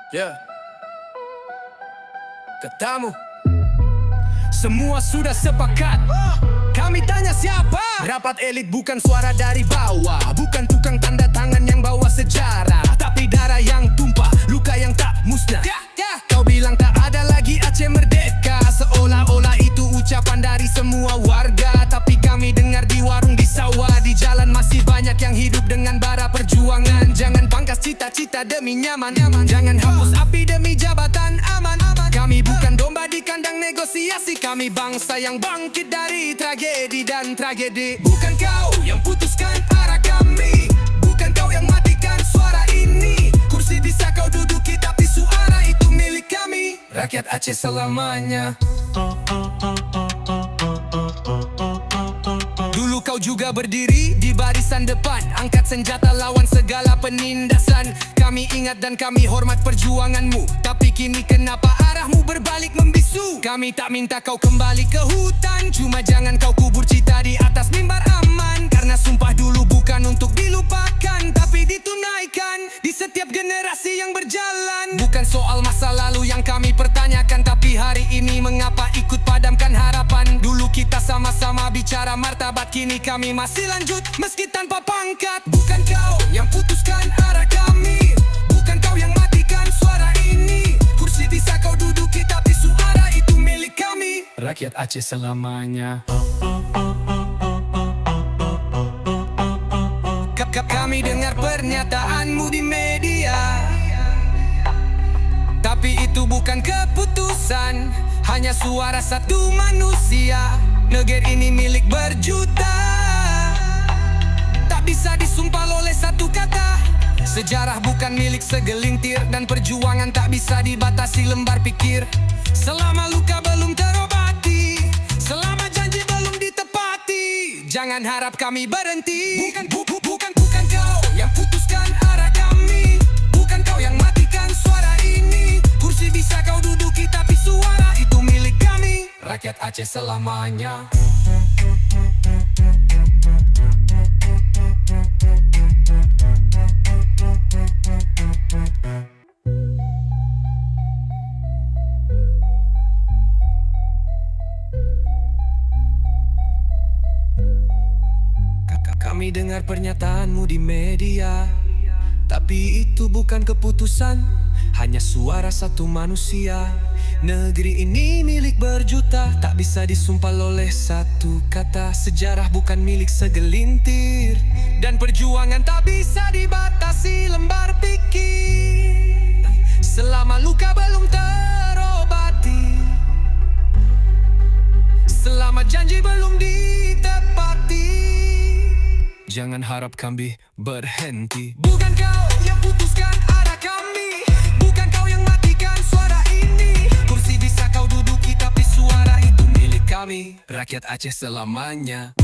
Ya, katamu semua sudah sepakat. Kami tanya siapa? Rapat elit bukan suara dari bawah, bukan tukang tanda tangan yang bawa sejarah, tapi darah yang tumpah, luka yang tak musnah. Kau bilang tak ada lagi Aceh merdeka, seolah-olah itu ucapan dari semua warga. Tapi kami dengar di warung, di sawah, di jalan masih banyak yang hidup dengan bara perjuangan. Jangan pangkas cita-cita demi nyaman, jangan hapus api demi jabatan aman. Kami bukan domba di kandang negosiasi, kami bangsa yang bangkit dari tragedi dan tragedi. Bukan kau yang putuskan arah kami, bukan kau yang matikan suara ini. Kursi bisa kau duduki tapi suara itu milik kami, rakyat Aceh selamanya. Dulu kau juga berdiri di barisan depan, angkat senjata lawan segala penindasan. Kami ingat dan kami hormat perjuanganmu, tapi kini kenapa arahmu berbalik membisu? Kami tak minta kau kembali ke hutan, cuma jangan kau kubur cita di atas mimbar aman. Karena sumpah dulu bukan untuk dilupakan, tapi ditunaikan di setiap generasi yang berjalan. Bukan soal masa lalu yang kami pertanyakan, tapi hari ini mengapa ikut padamkan harapan. Dulu kita sama-sama bicara martabat, kini kami masih lanjut meski tanpa pangkat. Bukan kau yang putuskan arah kami, bukan kau yang matikan suara ini. Kursi bisa kau duduki tapi suara itu milik kami, rakyat Aceh selamanya. Kami dengar pernyataanmu di media, tapi itu bukan keputusan, hanya suara satu manusia. Negeri ini milik berjuta, tak bisa disumpah oleh satu kata. Sejarah bukan milik segelintir, dan perjuangan tak bisa dibatasi lembar pikir. Selama luka belum terobati, selama janji belum ditepati, jangan harap kami berhenti. Bukan kau yang putuskan arah kami, bukan kau yang matikan suara ini. Kursi bisa kau duduki tapi suara itu milik kami, rakyat Aceh selamanya. Kami dengar pernyataanmu di media, tapi itu bukan keputusan, hanya suara satu manusia. Negeri ini milik berjuta, tak bisa disumpah oleh satu kata. Sejarah bukan milik segelintir, dan perjuangan tak bisa dibatasi lembar pikir. Selama luka belum terobati, selama janji belum ditepati, jangan harap kami berhenti. Bukan kau yang putuskan arah kami, bukan kau yang matikan suara ini. Kursi bisa kau duduki tapi suara itu milik kami, rakyat Aceh selamanya.